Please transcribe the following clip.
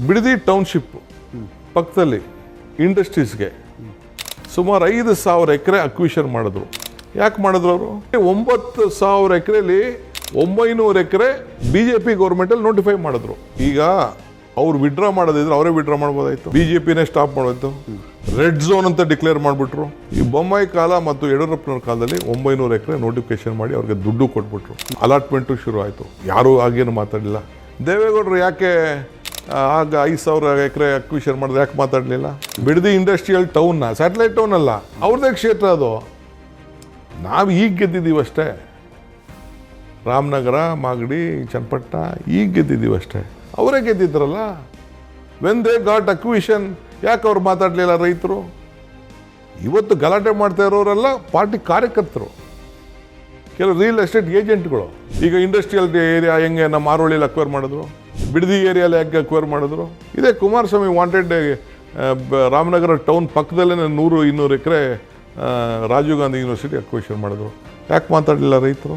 Bidadi township ಪಕ್ಕದಲ್ಲಿ ಇಂಡಸ್ಟ್ರೀಸ್ಗೆ ಸುಮಾರು 5,000 ಎಕರೆ acquisition ಮಾಡಿದ್ರು. ಯಾಕೆ ಮಾಡಿದ್ರು ಅವರು? 9,000 ಎಕರೆಲಿ 900 ಎಕರೆ BJP ಗೌರ್ಮೆಂಟಲ್ಲಿ ನೋಟಿಫೈ ಮಾಡಿದ್ರು. ಈಗ ಅವ್ರು ವಿಡ್ರಾ ಮಾಡೋದಿದ್ರೆ ಅವರೇ ವಿಡ್ರಾ ಮಾಡ್ಬೋದಾಯ್ತು, BJPನೇ ಸ್ಟಾಪ್ ಮಾಡೋದು. ರೆಡ್ ಝೋನ್ ಅಂತ ಡಿಕ್ಲೇರ್ ಮಾಡಿಬಿಟ್ರು. ಈ ಬೊಮ್ಮಾಯಿ ಕಾಲ ಮತ್ತು ಯಡಿಯೂರಪ್ಪನವ್ರ ಕಾಲದಲ್ಲಿ 900 ಎಕರೆ ನೋಟಿಫಿಕೇಶನ್ ಮಾಡಿ ಅವ್ರಿಗೆ ದುಡ್ಡು ಕೊಟ್ಬಿಟ್ರು. ಅಲಾಟ್ಮೆಂಟು ಶುರು ಆಯಿತು. ಯಾರೂ ಆಗೇನು ಮಾತಾಡಲಿಲ್ಲ. ದೇವೇಗೌಡರು ಯಾಕೆ ಆಗ 5,000 ಎಕರೆ ಅಕ್ವಿಷನ್ ಮಾಡಿದ್ರೆ ಯಾಕೆ ಮಾತಾಡಲಿಲ್ಲ? ಬಿಡದಿ ಇಂಡಸ್ಟ್ರಿಯಲ್ ಟೌನ್ನ, ಸ್ಯಾಟಲೈಟ್ ಟೌನ್ ಅಲ್ಲ, ಅವ್ರದ್ದೇ ಕ್ಷೇತ್ರ ಅದು. ನಾವು ಈಗ ಗೆದ್ದಿದ್ದೀವಿ ಅಷ್ಟೇ. ರಾಮನಗರ, ಮಾಗಡಿ, ಚನ್ನಪಟ್ಟಣ ಈಗ ಗೆದ್ದಿದ್ದೀವಿ ಅಷ್ಟೇ. ಅವರೇ ಗೆದ್ದಿದ್ರಲ್ಲ. ವೆನ್ ದೇ ಗಾಟ್ ಅಕ್ವಿಷನ್ ಯಾಕೆ ಅವ್ರು ಮಾತಾಡಲಿಲ್ಲ ರೈತರು? ಇವತ್ತು ಗಲಾಟೆ ಮಾಡ್ತಾ ಇರೋರೆಲ್ಲ ಪಾರ್ಟಿ ಕಾರ್ಯಕರ್ತರು, ಕೆಲವು ರಿಯಲ್ ಎಸ್ಟೇಟ್ ಏಜೆಂಟ್ಗಳು. ಈಗ ಇಂಡಸ್ಟ್ರಿಯಲ್ ಏರಿಯಾ ಹೆಂಗೆ ನಮ್ಮ ಆರೋಳಿಯಲ್ಲಿ ಅಕ್ವೈರ್ ಮಾಡಿದ್ರು, ಬಿಡದಿ ಏರಿಯಲ್ಲಿ ಯಾಕೆ ಅಕ್ವೈರ್ ಮಾಡಿದ್ರು? ಇದೇ ಕುಮಾರಸ್ವಾಮಿ ವಾಂಟೆಡ್ ರಾಮನಗರ ಟೌನ್ ಪಕ್ಕದಲ್ಲೇ 100-200 ಎಕರೆ ರಾಜೀವ್ ಗಾಂಧಿ ಯೂನಿವರ್ಸಿಟಿ ಅಕ್ವಿಷನ್ ಮಾಡಿದ್ರು. ಯಾಕೆ ಮಾತಾಡಲಿಲ್ಲ ರೈತರು?